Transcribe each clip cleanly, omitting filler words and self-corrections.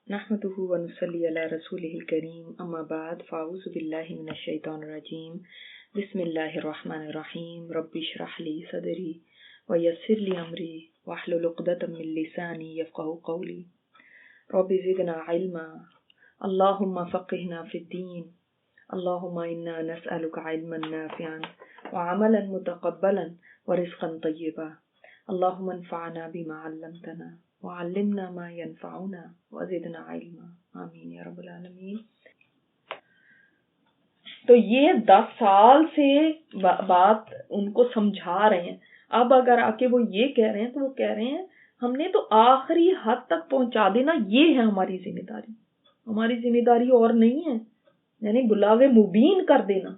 نحمده ونصلي على رسوله الكريم اما بعد فاعوذ بالله من الشيطان الرجيم بسم الله الرحمن الرحيم رب اشرح لي صدري ويسر لي امري واحلل عقدة من لساني يفقهوا قولي رب زدنا علما اللهم فقهنا في الدين اللهم انا نسألك علما نافعا وعملا متقبلا ورزقا طيبا اللهم انفعنا بما علمتنا وعلمنا ما ينفعنا وزدنا علما آمین یا رب العالمین۔ تو یہ 10 سال سے بات ان کو سمجھا رہے ہیں، اب اگر آ کے وہ یہ کہہ رہے ہیں تو وہ کہہ رہے ہیں ہم نے تو آخری حد تک پہنچا دینا، یہ ہے ہماری ذمہ داری، ہماری ذمہ داری اور نہیں ہے، یعنی بلاغ مبین کر دینا۔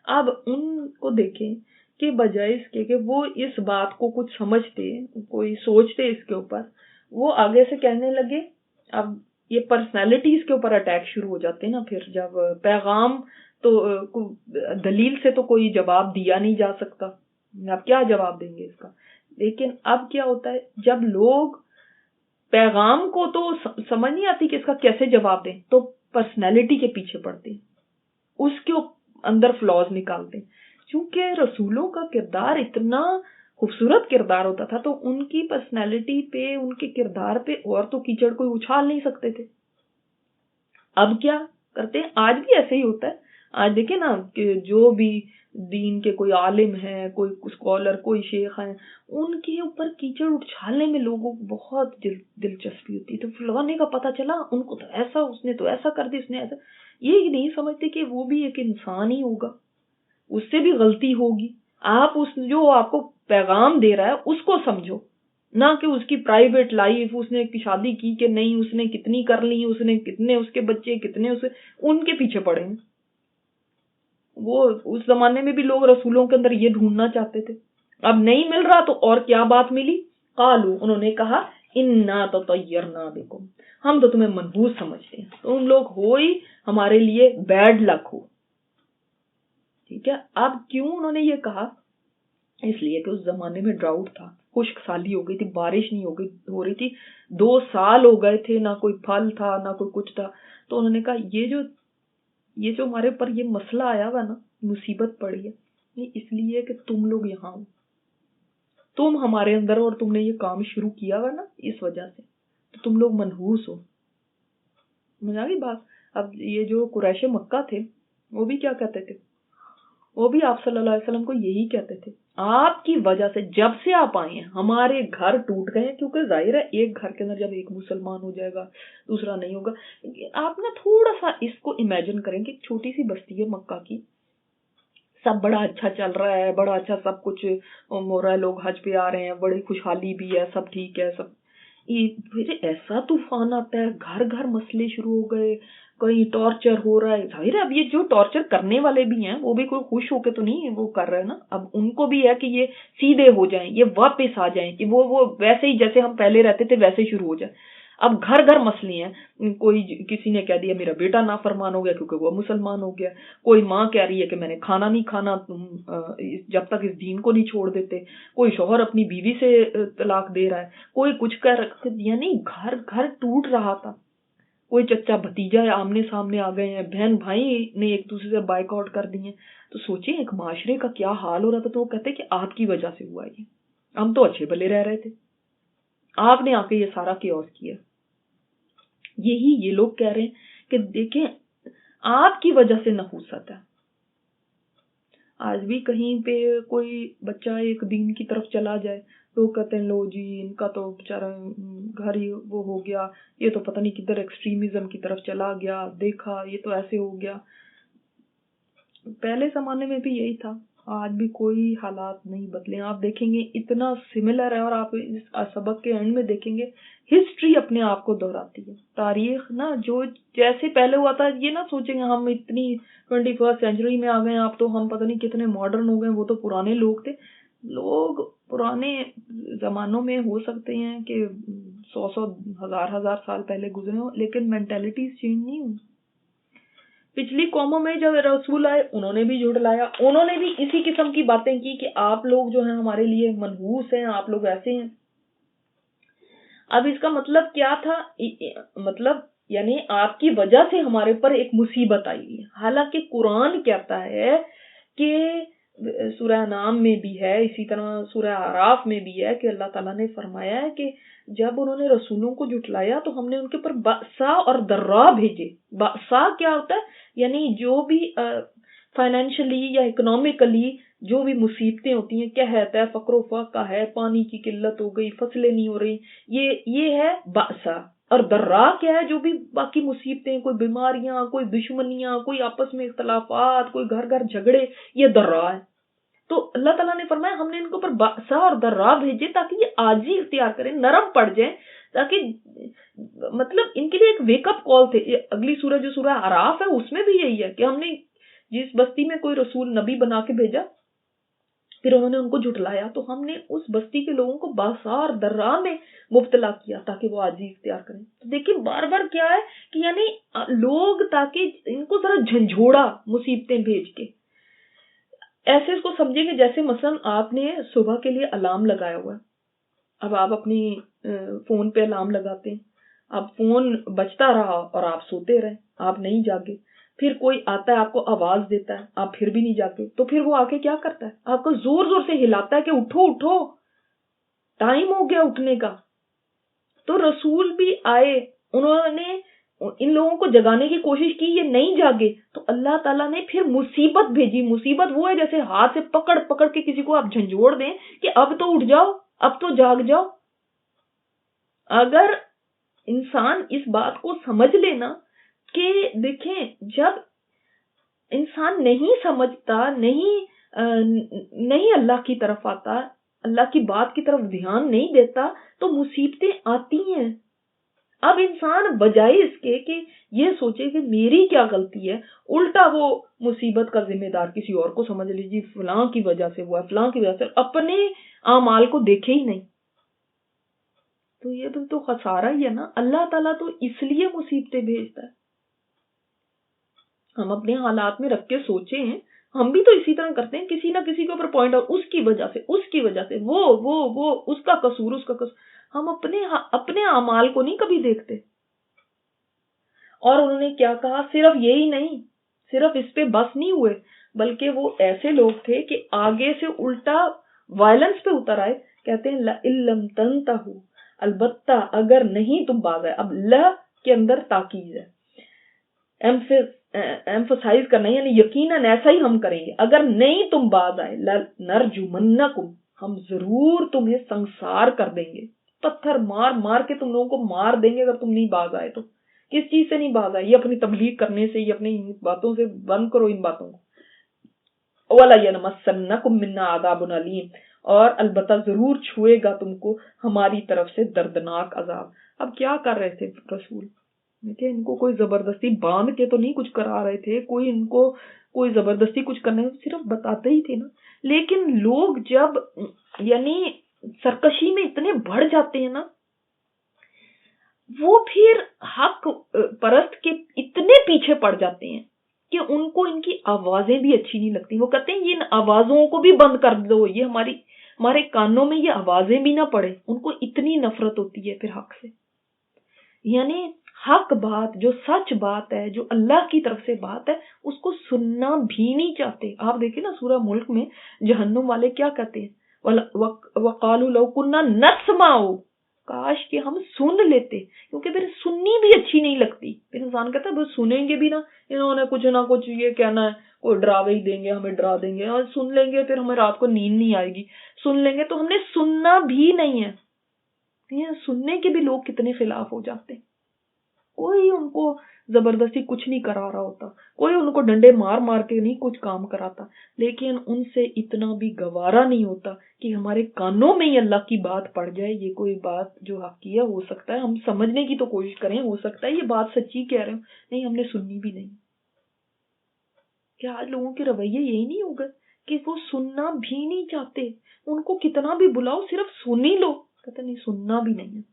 اب ان کو دیکھیں کہ بجائے اس کے کہ وہ اس بات کو کچھ سمجھتے، کوئی سوچتے اس کے اوپر، وہ آگے سے کہنے لگے، اب یہ پرسنالٹیز کے اوپر اٹیک شروع ہو جاتے ہیں نا، پھر جب پیغام تو دلیل سے تو کوئی جواب دیا نہیں جا سکتا، آپ کیا جواب دیں گے اس کا؟ لیکن اب کیا ہوتا ہے جب لوگ پیغام کو تو سمجھ نہیں آتی کہ اس کا کیسے جواب دیں، تو پرسنالٹی کے پیچھے پڑتے ہیں، اس کے اندر فلاز نکالتے ہیں۔ چونکہ رسولوں کا کردار اتنا خوبصورت کردار ہوتا تھا تو ان کی پرسنالٹی پہ، ان کے کردار پہ اور تو کیچڑ کوئی اچھال نہیں سکتے تھے۔ اب کیا کرتے ہیں، آج بھی ایسے ہی ہوتا ہے، آج دیکھیں نا کہ جو بھی دین کے کوئی عالم ہیں، کوئی اسکالر، کوئی شیخ ہیں، ان کے اوپر کیچڑ اچھالنے میں لوگوں کو بہت دلچسپی ہوتی ہے۔ تو فلانے کا پتہ چلا ان کو تو ایسا، اس نے تو ایسا کر دی، اس نے ایسا، یہ نہیں سمجھتے کہ وہ بھی ایک انسان ہی ہوگا، اس سے بھی غلطی ہوگی۔ آپ اس جو آپ کو پیغام دے رہا ہے اس کو سمجھو، نہ کہ اس کی پرائیویٹ لائف، اس نے شادی کی کہ نہیں، اس نے کتنی کر لی، اس نے کتنے اس کے بچے، کتنے ان کے پیچھے پڑے ہیں۔ وہ اس زمانے میں بھی لوگ رسولوں کے اندر یہ ڈھونڈنا چاہتے تھے، اب نہیں مل رہا تو اور کیا بات ملی؟ قالو، انہوں نے کہا انا تطیرنا بکم، ہم تو تمہیں منحوس سمجھتے ہیں، تم لوگ ہو ہی ہمارے لیے بیڈ لک ہو۔ ٹھیک ہے، اب کیوں انہوں نے یہ کہا؟ اس لیے کہ اس زمانے میں ڈراؤٹ تھا، خشک سالی ہو گئی تھی، بارش نہیں ہو رہی تھی، 2 سال ہو گئے تھے، نہ کوئی پھل تھا نہ کوئی کچھ تھا۔ تو انہوں نے کہا یہ جو ہمارے اوپر یہ مسئلہ آیا ہوا نا، مصیبت پڑی ہے، یہ اس لیے کہ تم لوگ یہاں ہو، تم ہمارے اندر، اور تم نے یہ کام شروع کیا ہوا نا، اس وجہ سے تو تم لوگ منحوس ہو۔ مجھے آ گئی بات؟ اب یہ جو قریش مکہ تھے وہ بھی کیا کہتے تھے؟ وہ بھی آپ صلی اللہ علیہ وسلم کو یہی کہتے تھے، آپ کی وجہ سے جب سے آپ آئے ہیں ہمارے گھر ٹوٹ گئے ہیں، کیونکہ ظاہر ہے ایک گھر کے اندر جب ایک مسلمان ہو جائے گا دوسرا نہیں ہوگا۔ آپ نا تھوڑا سا اس کو امیجن کریں کہ چھوٹی سی بستی ہے مکہ کی، سب بڑا اچھا چل رہا ہے، بڑا اچھا سب کچھ ہو رہا ہے، لوگ حج پہ آ رہے ہیں، بڑی خوشحالی بھی ہے، سب ٹھیک ہے، سب پھر ایسا طوفان آتا ہے، گھر گھر مسئلے شروع ہو گئے، کہیں ٹارچر ہو رہا ہے۔ ظاہر ہے اب یہ جو ٹارچر کرنے والے بھی ہیں وہ بھی کوئی خوش ہو کے تو نہیں وہ کر رہے نا، اب ان کو بھی ہے کہ یہ سیدھے ہو جائیں، یہ واپس آ جائیں، کہ وہ ویسے ہی جیسے ہم پہلے رہتے تھے ویسے شروع ہو جائے۔ اب گھر گھر مسئلے ہیں، کوئی کسی نے کہہ دیا میرا بیٹا نافرمان ہو گیا کیونکہ وہ مسلمان ہو گیا، کوئی ماں کہہ رہی ہے کہ میں نے کھانا نہیں کھانا تم جب تک اس دین کو نہیں چھوڑ دیتے، کوئی شوہر اپنی بیوی سے طلاق دے رہا ہے، کوئی کچھ کہہ رہا، یعنی گھر گھر ٹوٹ رہا تھا۔ کوئی چچا بھتیجا آمنے سامنے آ گئے ہیں، بہن بھائی نے ایک دوسرے سے بائیک آؤٹ کر دیے۔ تو سوچیں ایک معاشرے کا کیا حال ہو رہا تھا۔ تو وہ کہتے ہیں کہ آپ کی وجہ سے ہوا یہ، ہم تو اچھے بھلے رہ رہے تھے، آپ نے آ کے یہ سارا کیوس کیا۔ یہی یہ لوگ کہہ رہے ہیں کہ دیکھیں آپ کی وجہ سے نحوست ہے۔ آج بھی کہیں پہ کوئی بچہ ایک دین کی طرف چلا جائے، لوگ کہتے ہیں لو جی ان کا تو بیچارہ گھر ہی وہ ہو گیا، یہ تو پتہ نہیں کدھر ایکسٹریمزم کی طرف چلا گیا، دیکھا یہ تو ایسے ہو گیا۔ پہلے زمانے میں بھی یہی تھا، آج بھی کوئی حالات نہیں بدلے۔ آپ دیکھیں گے اتنا سملر ہے، اور آپ اس سبق کے اینڈ میں دیکھیں گے ہسٹری اپنے آپ کو دہراتی ہے۔ تاریخ نا جو جیسے پہلے ہوا تھا، یہ نہ سوچیں گے ہم اتنی 21 سینچری میں آ گئے، آپ تو ہم پتہ نہیں کتنے ماڈرن ہو گئے، وہ تو پرانے لوگ تھے۔ لوگ پرانے زمانوں میں ہو سکتے ہیں کہ 100 ہزار سال پہلے گزرے ہوں، لیکن مینٹیلٹیز چینج نہیں ہوئی۔ پچھلی قوموں میں جب رسول آئے انہوں نے بھی جھٹلایا، انہوں نے بھی اسی قسم کی باتیں کی کہ آپ لوگ جو ہیں ہمارے لیے منحوس ہیں، آپ لوگ ایسے ہیں۔ اب اس کا مطلب کیا تھا؟ مطلب یعنی آپ کی وجہ سے ہمارے اوپر ایک مصیبت آئی ہے. حالانکہ قرآن کہتا ہے کہ سورہ انعام میں بھی ہے، اسی طرح سورہ اعراف میں بھی ہے کہ اللہ تعالیٰ نے فرمایا ہے کہ جب انہوں نے رسولوں کو جھٹلایا تو ہم نے ان کے اوپر بأسا اور ضرا بھیجے. بأسا کیا ہوتا ہے؟ یعنی جو بھی فائنینشلی یا اکنامکلی جو بھی مصیبتیں ہوتی ہیں، قحط ہے، فقر و فاقہ ہے، پانی کی قلت ہو گئی، فصلیں نہیں ہو رہی، یہ ہے بأسا. اور ضرا کیا ہے؟ جو بھی باقی مصیبتیں، کوئی بیماریاں، کوئی دشمنیاں، کوئی آپس میں اختلافات، کوئی گھر گھر جھگڑے، یہ ضرا ہے. تو اللہ تعالیٰ نے فرمایا ہم نے ان کے اوپر بأسا اور ضرا بھیجے تاکہ یہ عاجزی اختیار کریں، نرم پڑ جائیں، تاکہ مطلب ان کے لیے ایک ویک اپ کال تھے. اگلی سورہ جو سورہ اعراف ہے اس میں بھی یہی ہے کہ ہم نے جس بستی میں کوئی رسول نبی بنا کے بھیجا، پھر انہوں نے ان کو جھٹلایا، تو ہم نے اس بستی کے لوگوں کو بأسا اور ضرا میں مبتلا کیا تاکہ وہ عاجزی اختیار کریں. تو دیکھیں بار بار کیا ہے کہ یعنی لوگ تاکہ ان کو ذرا جھنجھوڑا مصیبتیں بھیج کے ایسے اس کو سمجھیں کہ جیسے مثلا آپ نے صبح کے لیے الارم لگایا ہوا ہے. اب آپ اپنی فون پہ الارم لگاتے ہیں، اب فون بجتا رہا اور آپ سوتے رہے، آپ نہیں جاگے، پھر کوئی آتا ہے آپ کو آواز دیتا ہے، آپ پھر بھی نہیں جاگے، تو پھر وہ آ کے کیا کرتا ہے؟ آپ کو زور زور سے ہلاتا ہے کہ اٹھو اٹھو، ٹائم ہو گیا اٹھنے کا. تو رسول بھی آئے، انہوں نے ان لوگوں کو جگانے کی کوشش کی، یہ نہیں جاگے، تو اللہ تعالیٰ نے پھر مصیبت بھیجی. مصیبت وہ ہے جیسے ہاتھ سے پکڑ پکڑ کے کسی کو آپ جھنجھوڑ دیں کہ اب تو اٹھ جاؤ، اب تو جاگ جاؤ. اگر انسان اس بات کو سمجھ لینا کہ دیکھیں جب انسان نہیں سمجھتا، نہیں اللہ کی طرف آتا، اللہ کی بات کی طرف دھیان نہیں دیتا، تو مصیبتیں آتی ہیں. اب انسان بجائے اس کے کہ یہ سوچے کہ میری کیا غلطی ہے، الٹا وہ مصیبت کا ذمہ دار کسی اور کو سمجھ لیجیے، فلاں کی وجہ سے ہوا، فلاں کی وجہ سے، اپنے اعمال کو دیکھے ہی نہیں. تو یہ تو خسارہ ہی ہے نا. اللہ تعالیٰ تو اس لیے مصیبتیں بھیجتا ہے. ہم اپنے حالات میں رکھ کے سوچے ہیں، ہم بھی تو اسی طرح کرتے ہیں، کسی نہ کسی کے اوپر پوائنٹ آؤٹ، اس کی وجہ سے وہ اس کا قصور. ہم اپنے اعمال کو نہیں کبھی دیکھتے. اور انہوں نے کیا کہا؟ صرف یہی نہیں، صرف اس پہ بس نہیں ہوئے، بلکہ وہ ایسے لوگ تھے کہ آگے سے الٹا وائلنس پہ اتر آئے. کہتے ہیں لَإِن لَمْ تَنْتَهُ، البتہ اگر نہیں تم باز آئے. اب ل کے اندر تاکید ہے، ایمفسائز کرنا، یعنی یقیناً ایسا ہی ہم کریں گے. اگر نہیں تم باز آئے، لَنَرْجُمَنَّكُمْ، ہم ضرور تمہیں سنسار کر دیں گے، پتھر مار مار کے تم لوگوں کو مار دیں گے اگر تم نہیں باز آئے تو. کس چیز سے نہیں باز آئے؟ یہ اپنی تبلیغ کرنے سے، یہ اپنی باتوں سے بند کرو ان باتوں کو. وَلَيَمَسَّنَّكُم مِّنَّا عَذَابٌ أَلِيمٌ، اور البتہ ضرور چھوئے گا تم کو ہماری طرف سے دردناک عذاب. اب کیا کر رہے تھے رسول؟ کہ ان کو کوئی زبردستی باندھ کے تو نہیں کچھ کرا رہے تھے، کوئی ان کو کوئی زبردستی کچھ کرنے، صرف بتاتے ہی تھے نا. لیکن لوگ جب یعنی سرکشی میں اتنے بڑھ جاتے ہیں نا، وہ پھر حق پرست کے اتنے پیچھے پڑ جاتے ہیں کہ ان کو ان کی آوازیں بھی اچھی نہیں لگتی. وہ کہتے ہیں یہ آوازوں کو بھی بند کر دو، یہ ہمارے کانوں میں یہ آوازیں بھی نہ پڑے. ان کو اتنی نفرت ہوتی ہے پھر حق سے. یعنی حق بات، جو سچ بات ہے، جو اللہ کی طرف سے بات ہے، اس کو سننا بھی نہیں چاہتے. آپ دیکھیں نا سورہ ملک میں جہنم والے کیا کہتے ہیں؟ وَقَالُوا لَوْ كُنَّا نَسْمَعُ، کاش کہ ہم سن لیتے، کیونکہ پھر سننی بھی اچھی نہیں لگتی. پھر انسان کہتا ہے بس سنیں گے بھی نا، انہوں نے کچھ نہ کچھ یہ کہنا ہے، کوئی ڈراوے ہی دیں گے، ہمیں ڈرا دیں گے، اور سن لیں گے پھر ہمیں رات کو نیند نہیں آئے گی. سن لیں گے تو ہم نے سننا بھی نہیں ہے. یہ سننے کے بھی لوگ کتنے خلاف ہو جاتے ہیں. کوئی ان کو زبردستی کچھ نہیں کرا رہا ہوتا، کوئی ان کو ڈنڈے مار مار کے نہیں کچھ کام کراتا، لیکن ان سے اتنا بھی گوارا نہیں ہوتا کہ ہمارے کانوں میں ہی اللہ کی بات پڑ جائے. یہ کوئی بات جو حقیقی ہے، ہو سکتا ہے ہم سمجھنے کی تو کوشش کریں، ہو سکتا ہے یہ بات سچی کہہ رہے ہوں، نہیں ہم نے سننی بھی نہیں. کیا آج لوگوں کے رویے یہی نہیں ہو گئے کہ وہ سننا بھی نہیں چاہتے؟ ان کو کتنا بھی بلاؤ صرف سن ہی لو، کہتے نہیں سننا بھی نہیں ہے.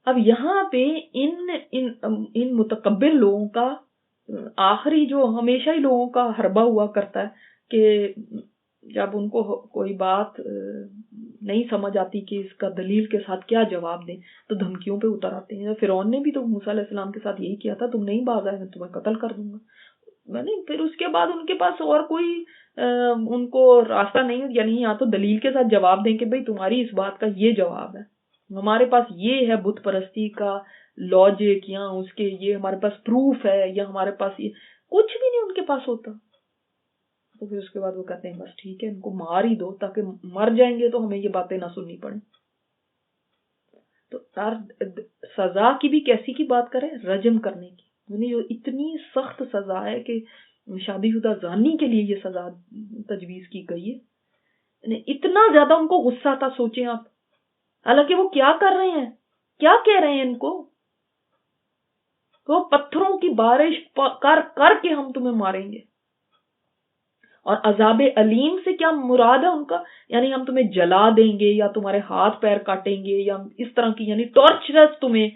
اب یہاں پہ ان متکبر لوگوں کا آخری جو ہمیشہ ہی لوگوں کا حربہ ہوا کرتا ہے کہ جب ان کو کوئی بات نہیں سمجھ آتی کہ اس کا دلیل کے ساتھ کیا جواب دیں تو دھمکیوں پہ اتر آتے ہیں. فرعون نے بھی تو موسیٰ علیہ السلام کے ساتھ یہی کیا تھا, تم نہیں باز آئے میں تمہیں قتل کر دوں گا. میں نے پھر اس کے بعد ان کے پاس اور کوئی ان کو راستہ نہیں, یعنی یا تو دلیل کے ساتھ جواب دیں کہ بھئی تمہاری اس بات کا یہ جواب ہے, ہمارے پاس یہ ہے بت پرستی کا لاجک, یا اس کے یہ ہمارے پاس پروف ہے, یا ہمارے پاس یہ کچھ بھی نہیں ان کے پاس ہوتا. تو پھر اس کے بعد وہ کہتے ہیں بس ٹھیک ہے ان کو مار ہی دو تاکہ مر جائیں گے تو ہمیں یہ باتیں نہ سننی پڑیں. تو سزا کی بھی کیسی کی بات کریں, رجم کرنے کی, یعنی جو اتنی سخت سزا ہے کہ شادی شدہ زانی کے لیے یہ سزا تجویز کی گئی ہے. یعنی اتنا زیادہ ان کو غصہ تھا, سوچیں آپ, حالانکہ وہ کیا کر رہے ہیں, کیا کہہ رہے ہیں ان کو, وہ پتھروں کی بارش کر کر کے ہم تمہیں ماریں گے. اور عذاب علیم سے کیا مراد ہے ان کا, یعنی ہم تمہیں جلا دیں گے یا تمہارے ہاتھ پیر کاٹیں گے یا اس طرح کی, یعنی ٹارچرس تمہیں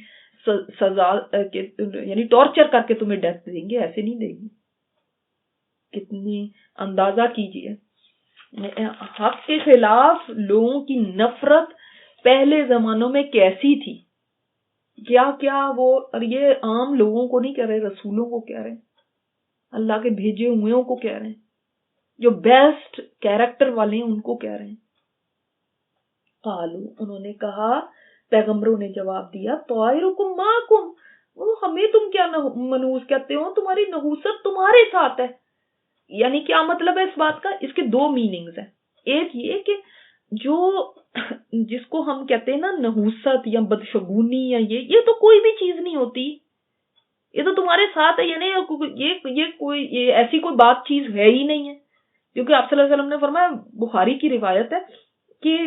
سزا, یعنی ٹارچر کر کے تمہیں ڈیتھ دیں گے, ایسے نہیں دیں گے. کتنی اندازہ کیجئے حق کے خلاف لوگوں کی نفرت پہلے زمانوں میں کیسی تھی, کیا کیا وہ, اور یہ عام لوگوں کو نہیں کہہ رہے, رسولوں کو کہہ رہے ہیں, اللہ کے بھیجے ہوئےوں کو کہہ رہے ہیں, جو بیسٹ کیریکٹر والے ہیں ان کو کہہ رہے ہیں. قالو, انہوں نے کہا, پیغمبروں نے جواب دیا, طائرکم معکم, وہ ہمیں تم کیا منحوس کہتے ہو, تمہاری نحوست تمہارے ساتھ ہے. یعنی کیا مطلب ہے اس بات کا, اس کے دو میننگز ہیں. ایک یہ کہ جو جس کو ہم کہتے ہیں نا نحوست یا بدشگونی یا یہ تو کوئی بھی چیز نہیں ہوتی, یہ تو تمہارے ساتھ ہے, یعنی یہ ایسی کوئی بات چیز ہے ہی نہیں ہے. کیونکہ آپ صلی اللہ علیہ وسلم نے فرمایا, بخاری کی روایت ہے کہ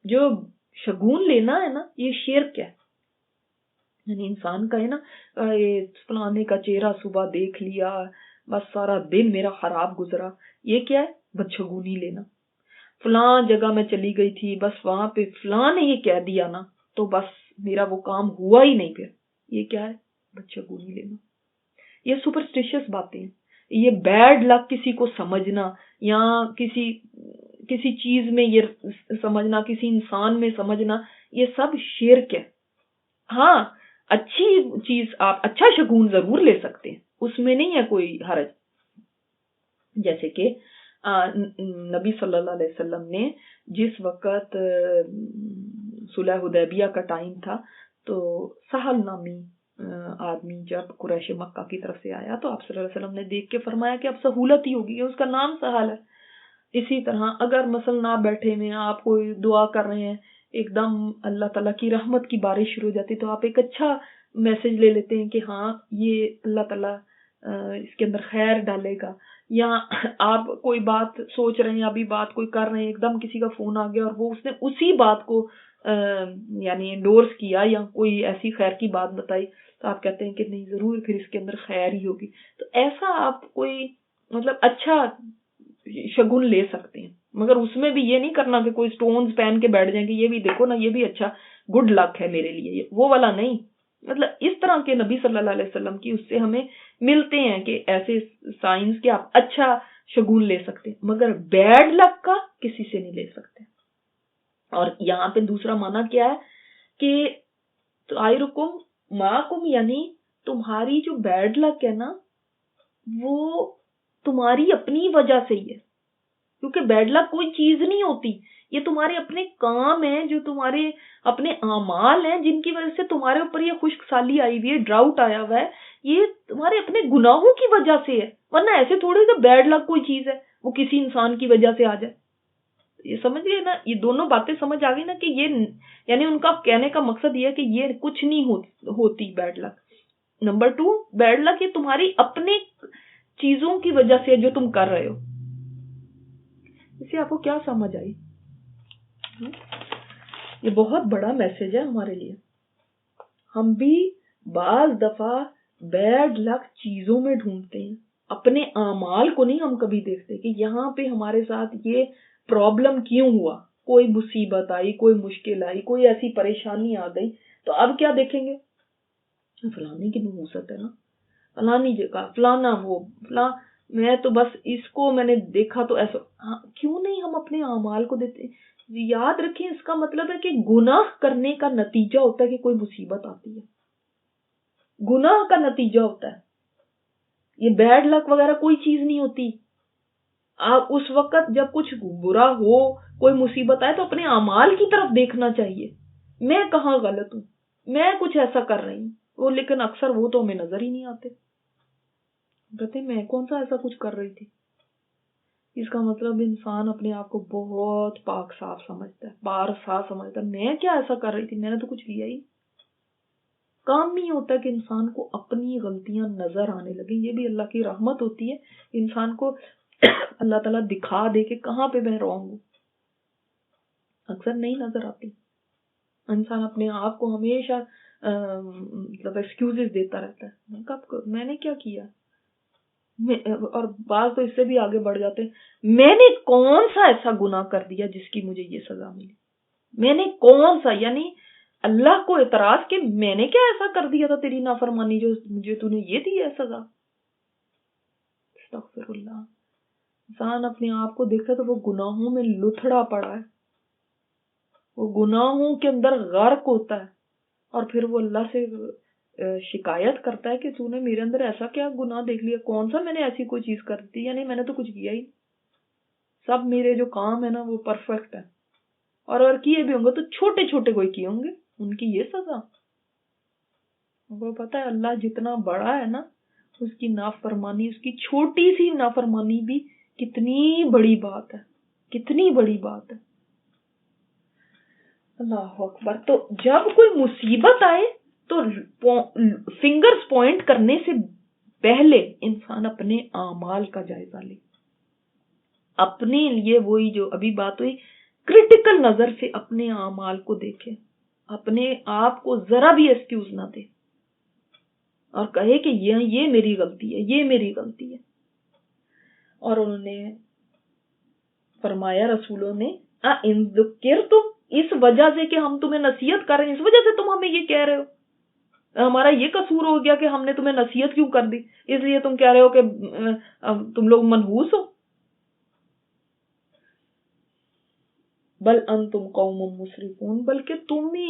جو شگون لینا ہے نا یہ شرک ہے. یعنی انسان کا ہے نا, فلانے کا چہرہ صبح دیکھ لیا, بس سارا دن میرا خراب گزرا, یہ کیا ہے, بدشگونی لینا. فلاں جگہ میں چلی گئی تھی, بس وہاں پہ فلاں نے یہ کہہ دیا نا تو بس میرا وہ کام ہوا ہی نہیں, پھر یہ کیا ہے, بدشگونی لینا. یہ سپرسٹیشس باتیں ہیں, یہ بیڈ لک کسی کو سمجھنا یا کسی چیز میں یہ سمجھنا, کسی انسان میں سمجھنا, یہ سب شرک ہے. ہاں اچھی چیز, آپ اچھا شگون ضرور لے سکتے ہیں, اس میں نہیں ہے کوئی حرج. جیسے کہ نبی صلی اللہ علیہ وسلم نے جس وقت صلح حدیبیہ کا ٹائم تھا تو سہل نامی آدمی جب قریش مکہ کی طرف سے آیا تو آپ صلی اللہ علیہ وسلم نے دیکھ کے فرمایا کہ اب سہولت ہی ہوگی, اس کا نام سہل ہے. اسی طرح اگر مثلا آپ بیٹھے میں آپ کوئی دعا کر رہے ہیں, ایک دم اللہ تعالیٰ کی رحمت کی بارش شروع ہو جاتی تو آپ ایک اچھا میسج لے لیتے ہیں کہ ہاں یہ اللہ تعالیٰ اس کے اندر خیر ڈالے گا. یا آپ کوئی بات سوچ رہے ہیں, ابھی بات کوئی کر رہے ہیں, ایک دم کسی کا فون آ گیا اور وہ اس نے اسی بات کو یعنی انڈورس کیا یا کوئی ایسی خیر کی بات بتائی تو آپ کہتے ہیں کہ نہیں ضرور پھر اس کے اندر خیر ہی ہوگی. تو ایسا آپ کوئی مطلب اچھا شگن لے سکتے ہیں, مگر اس میں بھی یہ نہیں کرنا کہ کوئی سٹونز پہن کے بیٹھ جائیں کہ یہ بھی دیکھو نا یہ بھی اچھا گڈ لک ہے میرے لیے, وہ والا نہیں. مطلب اس طرح کے نبی صلی اللہ علیہ وسلم کی اس سے ہمیں ملتے ہیں کہ ایسے سائنس کے آپ اچھا شگون لے سکتے ہیں, مگر بیڈ لک کا کسی سے نہیں لے سکتے. اور یہاں پہ دوسرا معنی کیا ہے کہ طائرکم معکم, یعنی تمہاری جو بیڈ لک ہے نا وہ تمہاری اپنی وجہ سے ہی ہے, کیونکہ بیڈ لک کوئی چیز نہیں ہوتی, یہ تمہارے اپنے کام ہیں, جو تمہارے اپنے اعمال ہیں جن کی وجہ سے تمہارے اوپر یہ خشک سالی آئی ہوئی ہے, ڈراؤٹ آیا ہوا ہے, یہ تمہارے اپنے گناہوں کی وجہ سے ہے. ورنہ ایسے تھوڑے کہ بیڈ لک کوئی چیز ہے وہ کسی انسان کی وجہ سے آ جائے. یہ سمجھئے نا, یہ دونوں باتیں سمجھ آ گئی نا کہ یہ یعنی ان کا کہنے کا مقصد یہ ہے کہ یہ کچھ نہیں ہوتی bad luck. Number 2, bad luck یہ تمہاری اپنے چیزوں کی وجہ سے جو تم کر رہے ہو. اسے آپ کو کیا سمجھ آئی؟ یہ بہت بڑا میسج ہے ہمارے لیے. ہم بھی بعض دفعہ بیڈ لک چیزوں میں ڈھونڈتے ہیں, اپنے اعمال کو نہیں ہم کبھی دیکھتے کہ یہاں پہ ہمارے ساتھ یہ پرابلم کیوں ہوا, کوئی مصیبت آئی, کوئی مشکل آئی, کوئی ایسی پریشانی آ گئی, تو اب کیا دیکھیں گے, فلانی کی نحوست ہے نا, فلانی جگہ فلانا وہ فلاں, میں تو بس اس کو میں نے دیکھا تو ایسا. کیوں نہیں ہم اپنے اعمال کو دیتے؟ یاد رکھیں اس کا مطلب ہے کہ گناہ کرنے کا نتیجہ ہوتا ہے کہ کوئی مصیبت آتی ہے. گناہ کا نتیجہ ہوتا ہے. یہ بیڈ لک وغیرہ کوئی چیز نہیں ہوتی. آپ اس وقت جب کچھ برا ہو، کوئی مصیبت آئے، تو اپنے اعمال کی طرف دیکھنا چاہیے. میں کہاں غلط ہوں، میں کچھ ایسا کر رہی ہوں وہ، لیکن اکثر وہ تو ہمیں نظر ہی نہیں آتے. کہتے میں کون سا ایسا کچھ کر رہی تھی. اس کا مطلب انسان اپنے آپ کو بہت پاک صاف سمجھتا ہے، بار صاف سمجھتا ہے. میں کیا ایسا کر رہی تھی، میں نے تو کچھ کیا ہی. کام نہیں ہوتا کہ انسان کو اپنی غلطیاں نظر آنے لگیں. یہ بھی اللہ کی رحمت ہوتی ہے، انسان کو اللہ تعالیٰ دکھا دے کہ کہاں پہ میں رونگ ہوں. اکثر نہیں نظر آتی. انسان اپنے آپ کو ہمیشہ مطلب ایکسکیوزز دیتا رہتا ہے. میں نے کیا کیا، اور بعض تو اس سے بھی آگے بڑھ جاتے ہیں. میں نے کون سا ایسا گناہ کر دیا جس کی مجھے یہ سزا ملی. میں نے کون سا، یعنی اللہ کو اعتراض کہ میں نے کیا ایسا کر دیا تھا تیری نافرمانی جو مجھے تو نے یہ دی ہے سزا. استغفر اللہ. انسان اپنے آپ کو دیکھتا تو وہ گناہوں میں لتھڑا پڑا ہے، وہ گناہوں کے اندر غرق ہوتا ہے، اور پھر وہ اللہ سے شکایت کرتا ہے کہ تو نے میرے اندر ایسا کیا گناہ دیکھ لیا، کون سا میں نے ایسی کوئی چیز کر دی، یعنی میں نے تو کچھ کیا ہی. سب میرے جو کام ہے نا وہ پرفیکٹ ہے، اور اگر کیے بھی ہوں گے تو چھوٹے چھوٹے کوئی کیے ہوں گے، ان کی یہ سزا. وہ پتہ ہے اللہ جتنا بڑا ہے نا، اس کی نافرمانی، اس کی چھوٹی سی نافرمانی بھی کتنی بڑی بات ہے، کتنی بڑی بات ہے. اللہ اکبر. تو جب کوئی مصیبت آئے تو فنگرز پوائنٹ کرنے سے پہلے انسان اپنے اعمال کا جائزہ لے، اپنے لیے وہی جو ابھی بات ہوئی، کرٹیکل نظر سے اپنے اعمال کو دیکھے، اپنے آپ کو ذرا بھی ایکسکیوز نہ دے اور کہے کہ یہ میری غلطی ہے، یہ میری غلطی ہے. اور انہوں نے فرمایا، رسولوں نے، ان ذکرتم، اس وجہ سے کہ ہم تمہیں نصیحت کر رہے ہیں، اس وجہ سے تم ہمیں یہ کہہ رہے ہو، ہمارا یہ قصور ہو گیا کہ ہم نے تمہیں نصیحت کیوں کر دی، اس لیے تم کہہ رہے ہو کہ تم لوگ منحوس ہو. بل انتم قوم مسرفون، بلکہ تم ہی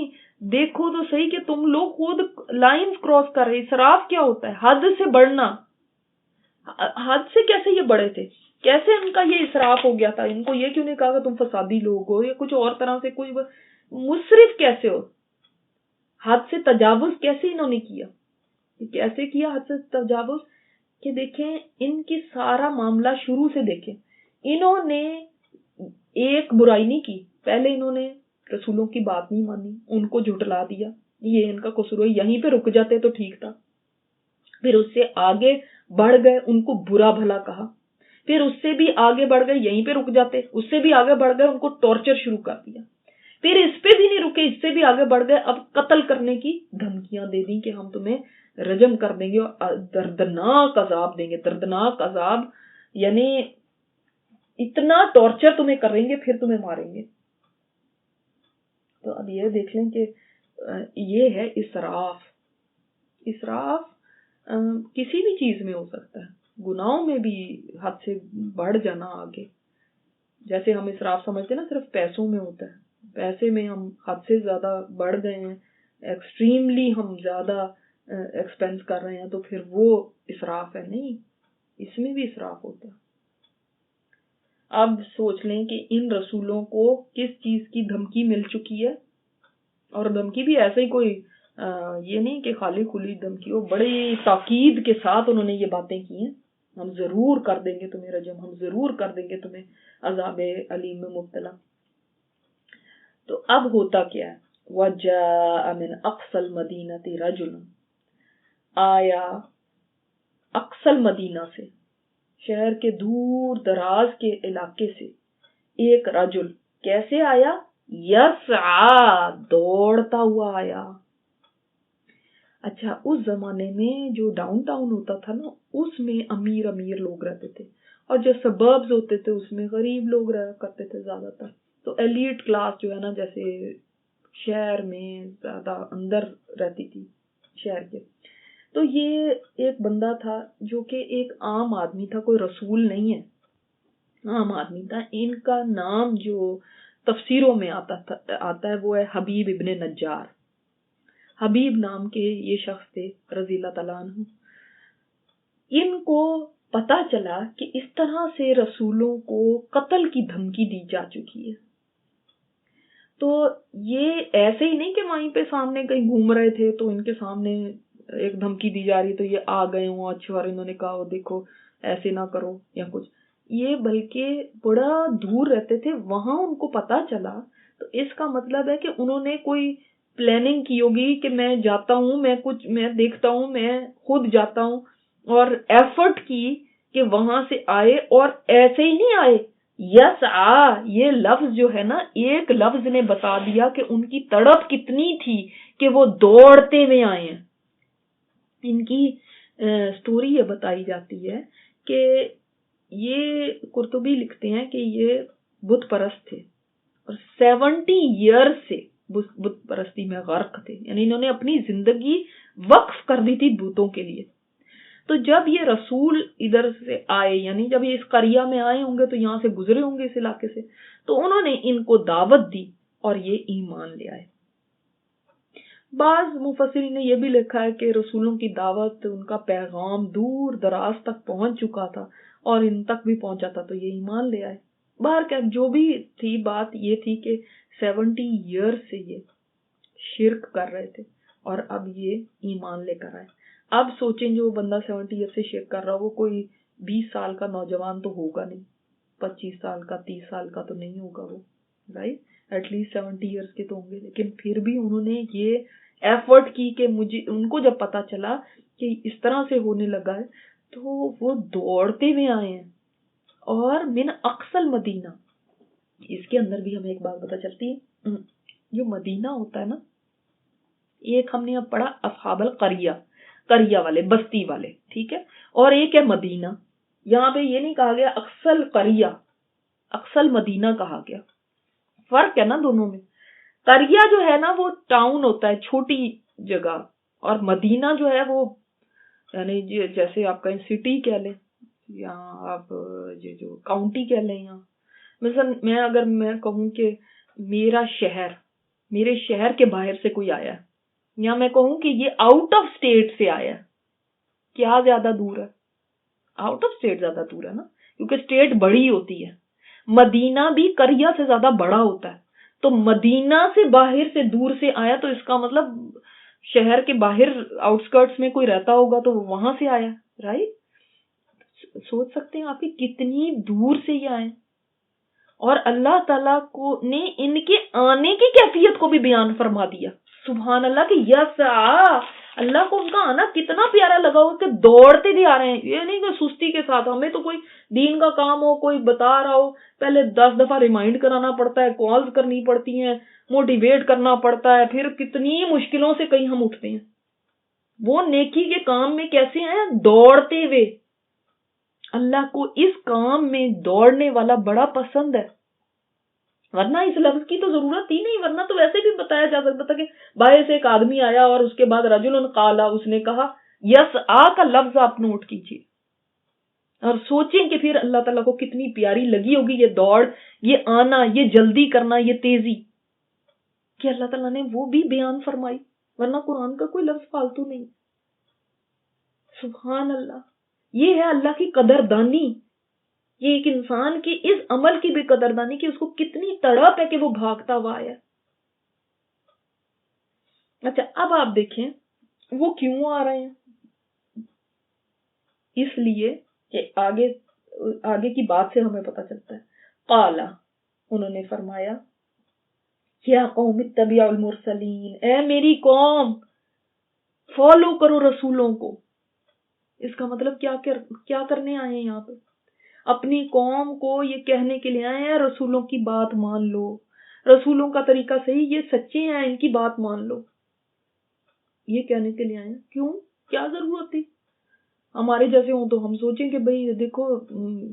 دیکھو تو صحیح کہ تم لوگ خود لائنز کراس کر رہے. اسراف کیا ہوتا ہے؟ حد سے بڑھنا. حد سے کیسے یہ بڑے تھے، کیسے ان کا یہ اسراف ہو گیا تھا؟ ان کو یہ کیوں نہیں کہا کہ تم فسادی لوگ ہو یا کچھ اور طرح سے کچھ مسرف کیسے ہو؟ حد سے تجاوز کیسے انہوں نے کیا؟ کیسے کیا حد سے تجاوز؟ کہ دیکھیں ان کی سارا معاملہ شروع سے دیکھیں، انہوں نے ایک برائی نہیں کی. پہلے انہوں نے رسولوں کی بات نہیں مانی، ان کو جھٹلا دیا، یہ ان کا قصور ہے. یہیں پہ رک جاتے تو ٹھیک تھا. پھر اس سے آگے بڑھ گئے، ان کو برا بھلا کہا. پھر اس سے بھی آگے بڑھ گئے، یہیں پہ رک جاتے، اس سے بھی آگے بڑھ گئے، ان کو ٹارچر شروع کر دیا. پھر اس پہ بھی نہیں رکے، اس سے بھی آگے بڑھ گئے، اب قتل کرنے کی دھمکیاں دے دیں کہ ہم تمہیں رجم کر دیں گے اور دردناک عذاب دیں گے. دردناک عذاب یعنی اتنا ٹارچر تمہیں کریں گے، پھر تمہیں ماریں گے. تو اب یہ دیکھ لیں کہ یہ ہے اسراف. اسراف کسی بھی چیز میں ہو سکتا ہے، گناہوں میں بھی حد سے بڑھ جانا آگے. جیسے ہم اسراف سمجھتے ہیں نا صرف پیسوں میں ہوتا ہے، پیسے میں ہم حد سے زیادہ بڑھ گئے ہیں، ایکسٹریملی ہم زیادہ ایکسپینس کر رہے ہیں، تو پھر وہ اسراف ہے. نہیں، اس میں بھی اسراف ہوتا ہے. اب سوچ لیں کہ ان رسولوں کو کس چیز کی دھمکی مل چکی ہے، اور دھمکی بھی ایسے ہی کوئی یہ نہیں کہ خالی کھلی دھمکی ہو، بڑی تاکید کے ساتھ انہوں نے یہ باتیں کی ہیں. ہم ضرور کر دیں گے تمہیں رجم، ہم ضرور کر دیں گے تمہیں عذاب علیم میں مبتلا. تو اب ہوتا کیا ہے؟ وَجَاءَ مِنْ أَقْصَى الْمَدِينَةِ رَجُلٌ، آیا اقصى المدینہ سے، شہر کے دور دراز کے علاقے سے ایک رجل. کیسے آیا؟ یسعا، دوڑتا ہوا آیا. اچھا، اس زمانے میں جو ڈاؤن ٹاؤن ہوتا تھا نا، اس میں امیر لوگ رہتے تھے، اور جو سبربز ہوتے تھے اس میں غریب لوگ رہا کرتے تھے زیادہ تر. تو ایلیٹ کلاس جو ہے نا، جیسے شہر میں زیادہ اندر رہتی تھی شہر کے، تو یہ ایک بندہ تھا جو کہ ایک عام آدمی تھا، کوئی رسول نہیں ہے، عام آدمی تھا. ان کا نام جو تفسیروں میں آتا ہے وہ ہے حبیب ابن نجار. حبیب نام کے یہ شخص تھے رضی اللہ تعالیٰ عنہ. ان کو پتا چلا کہ اس طرح سے رسولوں کو قتل کی دھمکی دی جا چکی ہے. تو یہ ایسے ہی نہیں کہ وہیں پہ سامنے کہیں گھوم رہے تھے تو ان کے سامنے ایک دھمکی دی جا رہی تو یہ آ گئے ہوں اچھا اور انہوں نے کہا دیکھو ایسے نہ کرو یا کچھ. یہ بلکہ بڑا دور رہتے تھے، وہاں ان کو پتا چلا. تو اس کا مطلب ہے کہ انہوں نے کوئی پلاننگ کی ہوگی کہ میں جاتا ہوں، میں دیکھتا ہوں، میں خود جاتا ہوں، اور ایفرٹ کی کہ وہاں سے آئے. اور ایسے ہی نہیں آئے، یہ لفظ جو ہے نا، ایک لفظ نے بتا دیا کہ ان کی تڑپ کتنی تھی کہ وہ دوڑتے ہوئے آئے ہیں. ان کی سٹوری یہ بتائی جاتی ہے کہ یہ قرطبی لکھتے ہیں کہ یہ بت پرست تھے اور 70 ایئر سے بت پرستی میں غرق تھے، یعنی انہوں نے اپنی زندگی وقف کر دی تھی بتوں کے لیے. تو جب یہ رسول ادھر سے آئے، یعنی جب یہ اس قریہ میں آئے ہوں گے تو یہاں سے گزرے ہوں گے اس علاقے سے، تو انہوں نے ان کو دعوت دی اور یہ ایمان لے آئے. بعض مفسرین نے یہ بھی لکھا ہے کہ رسولوں کی دعوت، ان کا پیغام دور دراز تک پہنچ چکا تھا اور ان تک بھی پہنچا تھا تو یہ ایمان لے آئے. باہر کیا جو بھی تھی، بات یہ تھی کہ 70 ایئر سے یہ شرک کر رہے تھے اور اب یہ ایمان لے کر آئے. اب سوچیں جو بندہ 70 ایئر سے شرک کر رہا وہ کوئی 20 سال کا نوجوان تو ہوگا نہیں، 25 سال کا 30 سال کا تو نہیں ہوگا وہ، رائٹ؟ ایٹ لیسٹ 70 ایئرس کے تو ہوں گے. لیکن پھر بھی انہوں نے یہ ایفرٹ کی کہ ان کو جب پتا چلا کہ اس طرح سے ہونے لگا ہے تو وہ دوڑتے ہوئے آئے ہیں. اور من اقصى المدینہ، اس کے اندر بھی ہمیں ایک بات پتا چلتی ہے، جو مدینہ ہوتا ہے نا، ایک ہم نے اب پڑھا اصحاب القریہ، قریہ والے، بستی والے، ٹھیک ہے، اور ایک ہے مدینہ. یہاں پہ یہ نہیں کہا گیا اقصى القریہ، اقصى المدینہ کہا گیا. فرق ہے نا دونوں میں. قریہ جو ہے نا وہ ٹاؤن ہوتا ہے، چھوٹی جگہ، اور مدینہ جو ہے وہ یعنی جیسے آپ کہیں سٹی کہہ لیں یا آپ جو کاؤنٹی کہہ لیں. یہاں مثلا اگر میں کہوں کہ میرے شہر کے باہر سے کوئی آیا ہے، یا میں کہوں کہ یہ آؤٹ آف اسٹیٹ سے آیا ہے، کیا زیادہ دور ہے؟ آؤٹ آف اسٹیٹ زیادہ دور ہے نا، کیونکہ اسٹیٹ بڑی ہوتی ہے. مدینہ بھی قریہ سے زیادہ بڑا ہوتا ہے. تو مدینہ سے باہر سے دور سے آیا تو اس کا مطلب شہر کے باہر آؤٹ اسکرٹس میں کوئی رہتا ہوگا تو وہاں سے آیا، رائٹ؟ سوچ سکتے ہیں آپ کی کتنی دور سے یہ آئے. اور اللہ تعالیٰ کو نے ان کے آنے کی کیفیت کو بھی بیان فرما دیا. سبحان اللہ کہ اللہ کو ان کا آنا کتنا پیارا لگا ہو کہ دوڑتے بھی آ رہے ہیں. یہ نہیں کہ سستی کے ساتھ. ہمیں تو کوئی دین کا کام ہو، کوئی بتا رہا ہو، پہلے 10 دفعہ ریمائنڈ کرانا پڑتا ہے، کالز کرنی پڑتی ہیں، موٹیویٹ کرنا پڑتا ہے، پھر کتنی مشکلوں سے کہیں ہم اٹھتے ہیں. وہ نیکی کے کام میں کیسے ہیں؟ دوڑتے ہوئے. اللہ کو اس کام میں دوڑنے والا بڑا پسند ہے، ورنہ اس لفظ کی تو ضرورت ہی نہیں. ورنہ تو ویسے بھی بتایا جا سکتا تھا کہ باہر سے ایک آدمی آیا اور اس کے بعد رجل قالا، اس نے کہا. یس کا لفظ آپ نوٹ کیجیے اور سوچیں کہ پھر اللہ تعالیٰ کو کتنی پیاری لگی ہوگی یہ دوڑ، یہ آنا، یہ جلدی کرنا، یہ تیزی کہ اللہ تعالیٰ نے وہ بھی بیان فرمائی. ورنہ قرآن کا کوئی لفظ فالتو نہیں. سبحان اللہ. یہ ہے اللہ کی قدردانی. یہ ایک انسان کی اس عمل کی بھی قدردانی کہ اس کو کتنی تڑپ ہے کہ وہ بھاگتا ہوا آیا. اچھا اب آپ دیکھیں وہ کیوں آ رہے ہیں. اس لیے کہ آگے کی بات سے ہمیں پتہ چلتا ہے. قالا، انہوں نے فرمایا، یا قوم اتبعوا المرسلین، اے میری قوم فالو کرو رسولوں کو. اس کا مطلب کیا کرنے آئے ہیں یہاں پہ؟ اپنی قوم کو یہ کہنے کے لیے آئے ہیں رسولوں کی بات مان لو، رسولوں کا طریقہ صحیح، یہ سچے ہیں، ان کی بات مان لو. یہ کہنے کے لیے آئے ہیں. کیوں؟ کیا ضرورت تھی؟ ہمارے جیسے ہوں تو ہم سوچیں کہ بھئی دیکھو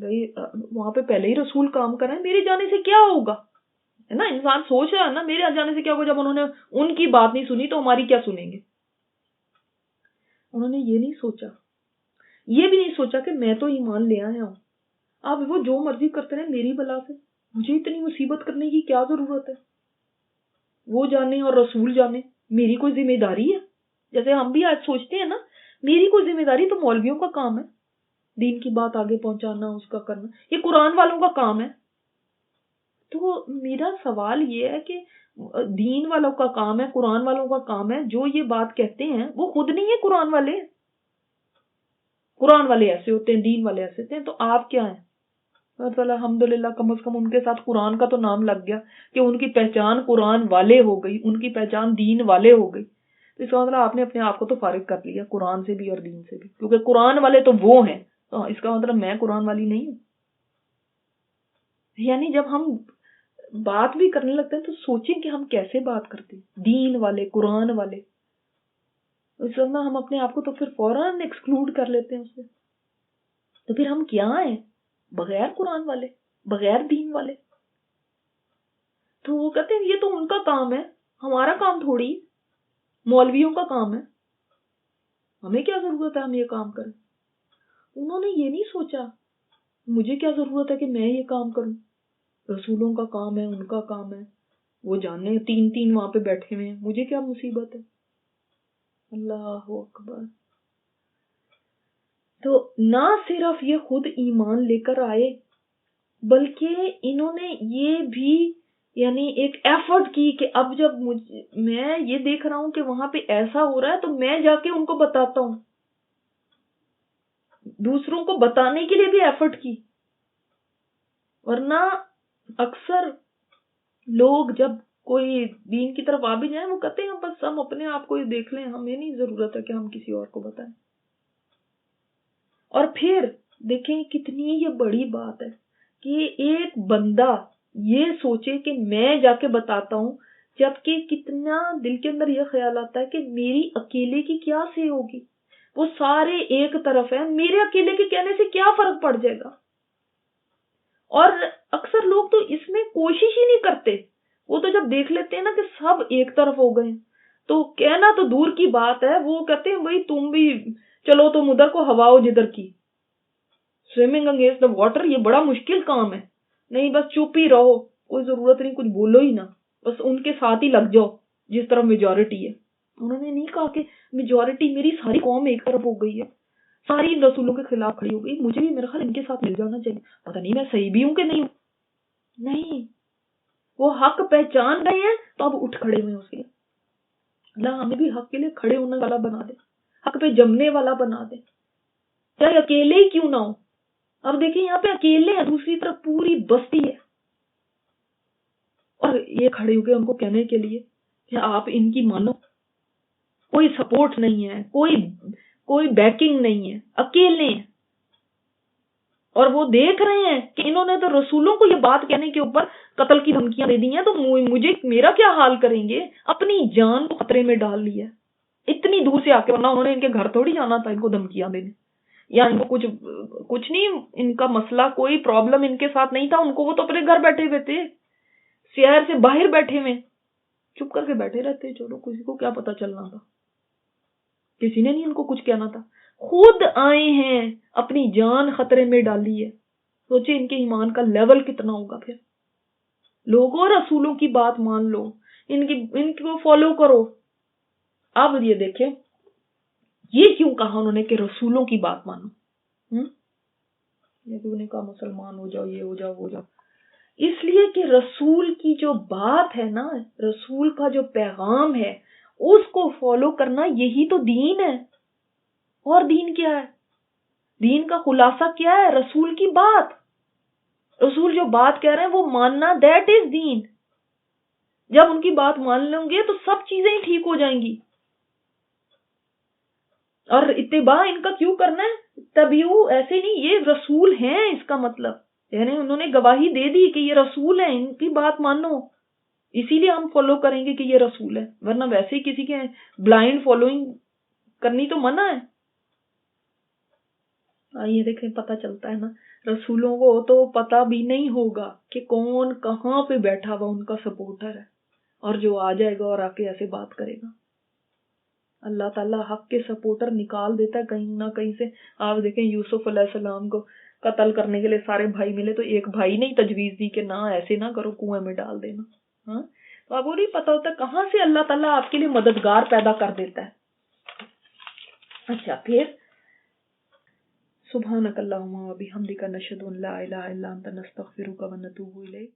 بھئی وہاں پہ پہلے ہی رسول کام کر رہے ہیں، میرے جانے سے کیا ہوگا، ہے نا. انسان سوچ رہا ہے نا میرے جانے سے کیا ہوگا. جب انہوں نے ان کی بات نہیں سنی تو ہماری کیا سنیں گے. انہوں نے یہ نہیں سوچا، یہ بھی نہیں سوچا کہ میں تو ایمان لے آیا ہوں، اب وہ جو مرضی کرتے رہے میری بلا سے، مجھے اتنی مصیبت کرنے کی کیا ضرورت ہے؟ وہ جانے اور رسول جانے، میری کوئی ذمہ داری ہے؟ جیسے ہم بھی آج سوچتے ہیں نا، میری کوئی ذمہ داری؟ تو مولویوں کا کام ہے دین کی بات آگے پہنچانا، اس کا کرنا، یہ قرآن والوں کا کام ہے۔ تو میرا سوال یہ ہے کہ دین والوں کا کام ہے، قرآن والوں کا کام ہے، جو یہ بات کہتے ہیں وہ خود نہیں ہے قرآن والے۔ قرآن والے ایسے ہوتے ہیں، دین والے ایسے ہوتے ہیں، تو آپ کیا ہیں؟ الحمدللہ کم از کم ان کے ساتھ قرآن کا تو نام لگ گیا کہ ان کی پہچان قرآن والے ہو گئی، ان کی پہچان دین والے ہو گئی۔ تو اس کا مطلب آپ نے اپنے آپ کو تو فارغ کر لیا قرآن سے بھی اور دین سے بھی، کیونکہ قرآن والے تو وہ ہیں، تو اس کا مطلب میں قرآن والی نہیں ہوں۔ یعنی جب ہم بات بھی کرنے لگتے ہیں تو سوچیں کہ ہم کیسے بات کرتے ہیں، دین والے، قرآن والے، اس وقت ہم اپنے آپ کو تو پھر فوراً ایکسکلوڈ کر لیتے ہیں اس سے۔ تو پھر ہم کیا ہیں بغیر قرآن والے، بغیر دین والے؟ تو وہ کہتے ہیں یہ تو ان کا کام ہے، ہمارا کام تھوڑی، مولویوں کا کام ہے، ہمیں کیا ضرورت ہے ہم یہ کام کریں؟ انہوں نے یہ نہیں سوچا مجھے کیا ضرورت ہے کہ میں یہ کام کروں، رسولوں کا کام ہے، ان کا کام ہے، وہ جانے تین تین وہاں پہ بیٹھے ہوئے ہیں، مجھے کیا مصیبت ہے؟ اللہ اکبر۔ تو نہ صرف یہ خود ایمان لے کر آئے، بلکہ انہوں نے یہ بھی یعنی ایک ایفرٹ کی کہ اب جب میں یہ دیکھ رہا ہوں کہ وہاں پہ ایسا ہو رہا ہے تو میں جا کے ان کو بتاتا ہوں، دوسروں کو بتانے کے لیے بھی ایفرٹ کی۔ ورنہ اکثر لوگ جب کوئی دین کی طرف آ بھی جائیں وہ کہتے ہیں بس ہم اپنے آپ کو ہی دیکھ لیں، ہمیں نہیں ضرورت ہے کہ ہم کسی اور کو بتائیں۔ اور پھر دیکھیں کتنی یہ بڑی بات ہے کہ ایک بندہ یہ سوچے کہ میں جا کے بتاتا ہوں، جبکہ کتنا دل کے اندر یہ خیال آتا ہے کہ میری اکیلے کی کیا سے ہوگی، وہ سارے ایک طرف ہیں، میرے اکیلے کے کہنے سے کیا فرق پڑ جائے گا؟ اور اکثر لوگ تو اس میں کوشش ہی نہیں کرتے، وہ تو جب دیکھ لیتے ہیں نا کہ سب ایک طرف ہو گئے تو کہنا تو دور کی بات ہے، وہ کہتے ہیں بھائی تم بھی چلو تم ادھر کو ہواؤ جدھر کی، سوئمنگ اگینسٹ دا واٹر یہ بڑا مشکل کام ہے، نہیں بس چپ ہی رہو، کوئی ضرورت نہیں، کچھ بولو ہی نہ، بس ان کے ساتھ ہی لگ جاؤ جس طرف میجورٹی ہے۔ انہوں نے نہیں کہا کہ میجورٹی میری ساری قوم ایک طرف ہو گئی ہے، ساری ان رسولوں کے خلاف کھڑی ہو گئی، مجھے بھی میرا خیال ان کے ساتھ مل جانا چاہیے، پتہ نہیں میں صحیح بھی ہوں کہ نہیں ہوں۔ نہیں، وہ حق پہچان گئے ہیں تو اب اٹھ کھڑے ہوئے اس کے، اللہ ہمیں بھی حق کے لیے کھڑے ہونے والا بنا دے، حق پہ جمنے والا بنا دے، چاہے اکیلے ہی کیوں نہ ہو۔ اب دیکھیں یہاں پہ اکیلے ہیں، دوسری طرف پوری بستی ہے، اور یہ کھڑے ہو گئے ان کو کہنے کے لیے کہ آپ ان کی مانو، کوئی سپورٹ نہیں ہے، کوئی بیکنگ نہیں ہے، اکیلے ہیں۔ اور وہ دیکھ رہے ہیں کہ انہوں نے تو رسولوں کو یہ بات کہنے کے اوپر قتل کی دھمکیاں دے دی ہیں، تو مجھے میرا کیا حال کریں گے؟ اپنی جان کو خطرے میں ڈال لیا اتنی دور سے آ کے، ورنہ انہوں نے ان کے گھر تھوڑی جانا تھا ان کو دھمکیاں دینے، یا ان کو کچھ نہیں، ان کا مسئلہ کوئی پرابلم ان کے ساتھ نہیں تھا، ان کو وہ تو اپنے گھر بیٹھے ہوئے تھے، شہر سے باہر بیٹھے ہوئے، چپ کر کے بیٹھے رہتے، چلو کسی کو کیا پتا چلنا تھا، کسی نے نہیں ان کو کچھ کہنا تھا، خود آئے ہیں اپنی جان خطرے میں ڈالی ہے۔ سوچے ان کے ایمان کا لیول کتنا ہوگا۔ پھر لوگوں رسولوں کی بات مان لو، ان کو فالو کرو۔ اب یہ دیکھیں یہ کیوں کہا انہوں نے کہ رسولوں کی بات مانو، یہ تو نے کہا مسلمان ہو جاؤ، یہ ہو جاؤ، وہ جاؤ، اس لیے کہ رسول کی جو بات ہے نا، رسول کا جو پیغام ہے اس کو فالو کرنا یہی تو دین ہے۔ اور دین کیا ہے؟ دین کا خلاصہ کیا ہے؟ رسول کی بات، رسول جو بات کہہ رہے ہیں وہ ماننا، دیٹ از دین۔ جب ان کی بات مان لیں گے تو سب چیزیں ہی ٹھیک ہو جائیں گی۔ اور اتباع ان کا کیوں کرنا ہے؟ تبیو ایسے نہیں، یہ رسول ہیں، اس کا مطلب یعنی انہوں نے گواہی دے دی کہ یہ رسول ہیں، ان کی بات مانو، اسی لیے ہم فالو کریں گے کہ یہ رسول ہے، ورنہ ویسے ہی کسی کے بلائنڈ فالوئنگ کرنی تو منع ہے۔ آئیے دیکھیں پتہ چلتا ہے نا، رسولوں کو تو پتہ بھی نہیں ہوگا کہ کون کہاں پہ بیٹھا ہوا ان کا سپورٹر ہے، اور جو آ جائے گا اور آ کے ایسے بات کرے گا۔ اللہ تعالیٰ حق کے سپورٹر نکال دیتا ہے کہیں نہ کہیں سے. آپ دیکھیں یوسف علیہ السلام کو قتل کرنے کے لیے سارے بھائی ملے تو ایک بھائی نے ہی تجویز دی کہ نہ ایسے نہ کرو، کنویں میں ڈال دینا. ہاں تو آپ کو نہیں پتا ہوتا کہاں سے اللہ تعالیٰ آپ کے لیے مددگار پیدا کر دیتا ہے. اچھا پھر سبحانک اللہم و بحمدک نشہد ان لا الہ الا انت نستغفرک و نتوب الیک.